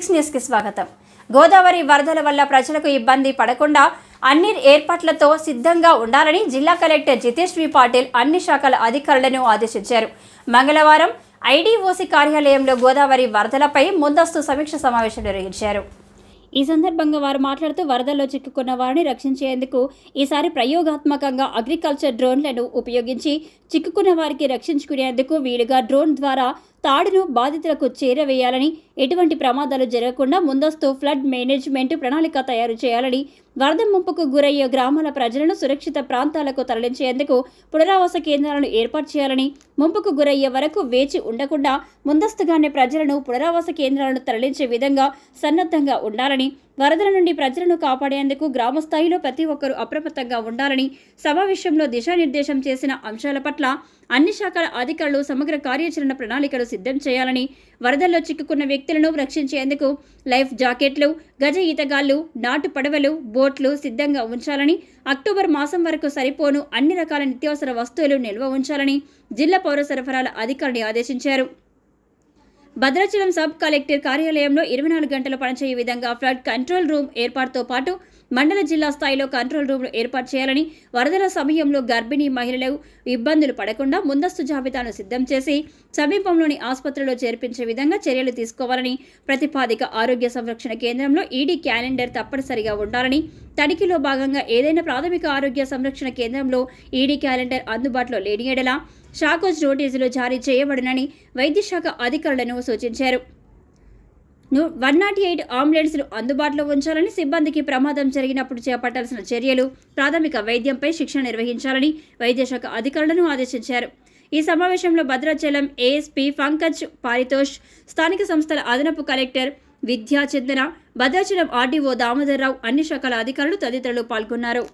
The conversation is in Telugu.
G6 న్యూస్ కి స్వాగతం. గోదావరి వరదల వల్ల ప్రజలకు ఇబ్బంది పడకుండా అన్ని ఏర్పాట్లతో సిద్ధంగా ఉండాలని జిల్లా కలెక్టర్ జితేష్ వి పాటిల్ అన్ని శాఖల అధికారులను ఆదేశించారు. మంగళవారం ఐడీఓసీ కార్యాలయంలో గోదావరి వరదలపై ముందస్తు సమీక్ష సమావేశం నిర్వహించారు. ఈ సందర్భంగా వారు మాట్లాడుతూ వరదల్లో చిక్కుకున్న వారిని రక్షించేందుకు ఈసారి ప్రయోగాత్మకంగా అగ్రికల్చర్ డ్రోన్లను ఉపయోగించి చిక్కుకున్న వారికి రక్షించుకునేందుకు వీలుగా డ్రోన్ ద్వారా తాడును బాధితులకు చేరవేయాలని, ఎటువంటి ప్రమాదాలు జరగకుండా ముందస్తు ఫ్లడ్ మేనేజ్మెంట్ ప్రణాళిక తయారు చేయాలని, వరద ముంపుకు గురయ్యే గ్రామాల ప్రజలను సురక్షిత ప్రాంతాలకు తరలించేందుకు పునరావాస కేంద్రాలను ఏర్పాటు చేయాలని, ముంపుకు గురయ్యే వరకు వేచి ఉండకుండా ముందస్తుగానే ప్రజలను పునరావాస కేంద్రాలను తరలించే విధంగా సన్నద్ధంగా ఉండాలని, వరదల నుండి ప్రజలను కాపాడేందుకు గ్రామ స్థాయిలో ప్రతి ఒక్కరూ అప్రమత్తంగా ఉండాలని సమావేశంలో దిశానిర్దేశం చేసిన అంశాల పట్ల అన్ని శాఖల అధికారులు సమగ్ర కార్యాచరణ ప్రణాళికలు సిద్ధం చేయాలని, వరదల్లో చిక్కుకున్న వ్యక్తులను రక్షించేందుకు లైఫ్ జాకెట్లు, గజ ఈతగాళ్లు, నాటు పడవలు, బోట్లు సిద్ధంగా ఉంచాలని, అక్టోబర్ మాసం వరకు సరిపోను అన్ని రకాల నిత్యావసర వస్తువులు నిల్వ ఉంచాలని జిల్లా పౌర సరఫరాల అధికారిని ఆదేశించారు. భద్రాచలం సబ్ కలెక్టర్ కార్యాలయంలో 24 గంటలు పనిచేయే విధంగా ఫ్లడ్ కంట్రోల్ రూమ్ ఏర్పాటుతో పాటు మండల జిల్లా స్థాయిలో కంట్రోల్ రూమ్లు ఏర్పాటు చేయాలని, వరదల సమయంలో గర్భిణీ మహిళలు ఇబ్బందులు పడకుండా ముందస్తు జాబితాను సిద్ధం చేసి సమీపంలోని ఆసుపత్రిలో చేర్పించే విధంగా చర్యలు తీసుకోవాలని, ప్రతిపాదిక ఆరోగ్య సంరక్షణ కేంద్రంలో ఈడీ క్యాలెండర్ తప్పనిసరిగా ఉండాలని, తనిఖీలో భాగంగా ఏదైనా ప్రాథమిక ఆరోగ్య సంరక్షణ కేంద్రంలో ఈడీ క్యాలెండర్ అందుబాటులో లేని ఎడల షాకోజ్ నోటీసులు జారీ చేయబడునని వైద్య శాఖ అధికారులను సూచించారు. 108 అంబులెన్స్లు అందుబాటులో ఉంచాలని, సిబ్బందికి ప్రమాదం జరిగినప్పుడు చేపట్టాల్సిన చర్యలు, ప్రాథమిక వైద్యంపై శిక్షణ నిర్వహించాలని వైద్య శాఖ అధికారులను ఆదేశించారు. ఈ సమావేశంలో భద్రాచలం ఏఎస్పీ పంకజ్ పారితోష్, స్థానిక సంస్థల అదనపు కలెక్టర్ విద్యా చందన, భద్రాచలం ఆర్డీఓ దామోదర్రావు, అన్ని శాఖల అధికారులు తదితరులు పాల్గొన్నారు.